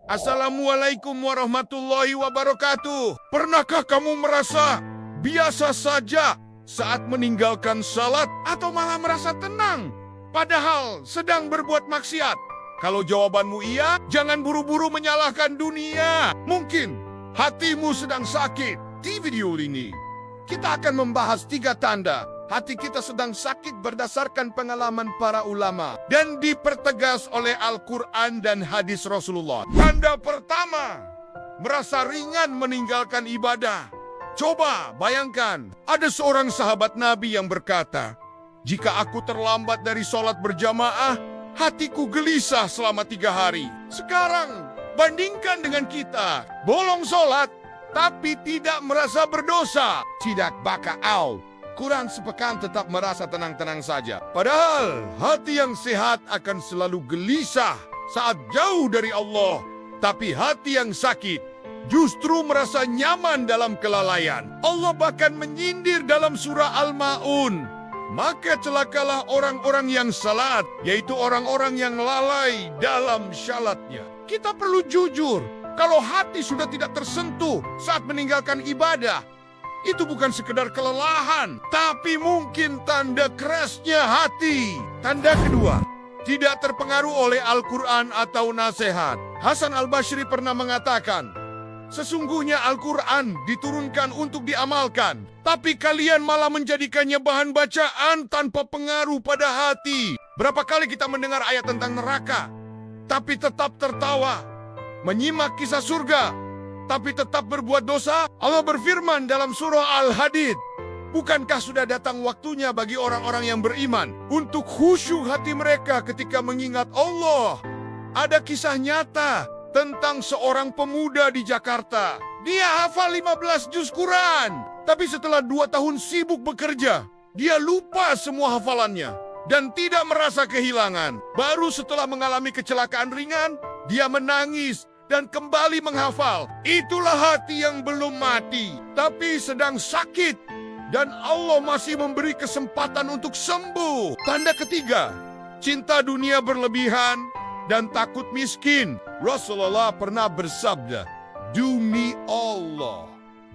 Assalamualaikum warahmatullahi wabarakatuh. Pernahkah kamu merasa biasa saja saat meninggalkan salat atau malah merasa tenang padahal sedang berbuat maksiat? Kalau jawabanmu iya, jangan buru-buru menyalahkan dunia. Mungkin hatimu sedang sakit. Di video ini, kita akan membahas 3 tanda hati kita sedang sakit berdasarkan pengalaman para ulama dan dipertegas oleh Al-Quran dan hadis Rasulullah. Tanda pertama, merasa ringan meninggalkan ibadah. Coba bayangkan, ada seorang sahabat Nabi yang berkata, "Jika aku terlambat dari sholat berjamaah, hatiku gelisah selama 3 hari." Sekarang, bandingkan dengan kita, bolong sholat, tapi tidak merasa berdosa. Tidak bakal. Kurang sepekan tetap merasa tenang-tenang saja. Padahal hati yang sehat akan selalu gelisah saat jauh dari Allah. Tapi hati yang sakit justru merasa nyaman dalam kelalaian. Allah bahkan menyindir dalam surah Al-Ma'un. Maka celakalah orang-orang yang salat, yaitu orang-orang yang lalai dalam syalatnya. Kita perlu jujur, kalau hati sudah tidak tersentuh saat meninggalkan ibadah, itu bukan sekedar kelelahan, tapi mungkin tanda kerasnya hati. Tanda kedua, tidak terpengaruh oleh Al-Quran atau nasihat. Hasan Al-Basri pernah mengatakan, "Sesungguhnya Al-Quran diturunkan untuk diamalkan, tapi kalian malah menjadikannya bahan bacaan tanpa pengaruh pada hati." Berapa kali kita mendengar ayat tentang neraka, tapi tetap tertawa, menyimak kisah surga, tapi tetap berbuat dosa? Allah berfirman dalam surah Al-Hadid, "Bukankah sudah datang waktunya bagi orang-orang yang beriman untuk khusyuk hati mereka ketika mengingat Allah?" Ada kisah nyata tentang seorang pemuda di Jakarta. Dia hafal 15 juz Quran, tapi setelah 2 tahun sibuk bekerja, dia lupa semua hafalannya dan tidak merasa kehilangan. Baru setelah mengalami kecelakaan ringan, dia menangis dan kembali menghafal. Itulah hati yang belum mati, tapi sedang sakit. Dan Allah masih memberi kesempatan untuk sembuh. Tanda ketiga, cinta dunia berlebihan dan takut miskin. Rasulullah pernah bersabda, "Demi Allah,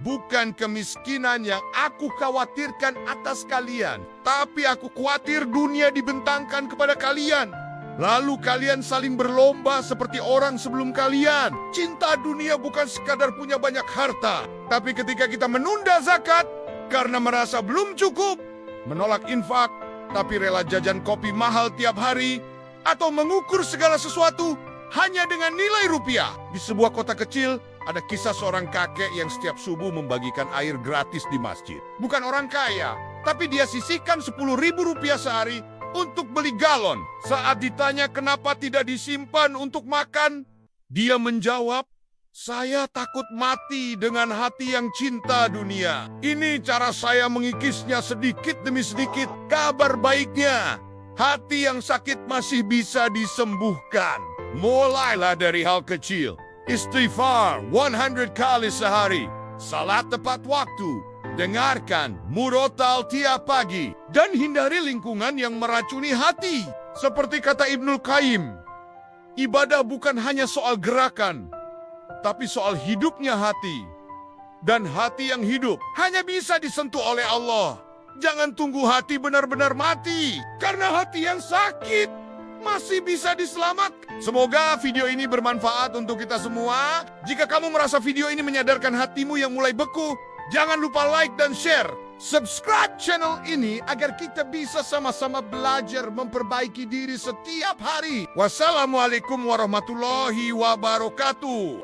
bukan kemiskinan yang aku khawatirkan atas kalian, tapi aku khawatir dunia dibentangkan kepada kalian. Lalu kalian saling berlomba seperti orang sebelum kalian." Cinta dunia bukan sekadar punya banyak harta, tapi ketika kita menunda zakat karena merasa belum cukup, menolak infak, tapi rela jajan kopi mahal tiap hari, atau mengukur segala sesuatu hanya dengan nilai rupiah. Di sebuah kota kecil, ada kisah seorang kakek yang setiap subuh membagikan air gratis di masjid. Bukan orang kaya, tapi dia sisihkan 10.000 rupiah sehari untuk beli galon. Saat ditanya kenapa tidak disimpan untuk makan, dia menjawab, "Saya takut mati dengan hati yang cinta dunia. Ini cara saya mengikisnya sedikit demi sedikit." Kabar baiknya, hati yang sakit masih bisa disembuhkan. Mulailah dari hal kecil. Istighfar 100 kali sehari. Salat tepat waktu. Dengarkan murotal tiap pagi dan hindari lingkungan yang meracuni hati. Seperti kata Ibnul Qayyim, ibadah bukan hanya soal gerakan, tapi soal hidupnya hati. Dan hati yang hidup hanya bisa disentuh oleh Allah. Jangan tunggu hati benar-benar mati, karena hati yang sakit masih bisa diselamatkan. Semoga video ini bermanfaat untuk kita semua. Jika kamu merasa video ini menyadarkan hatimu yang mulai beku, jangan lupa like dan share. Subscribe channel ini agar kita bisa sama-sama belajar memperbaiki diri setiap hari. Wassalamualaikum warahmatullahi wabarakatuh.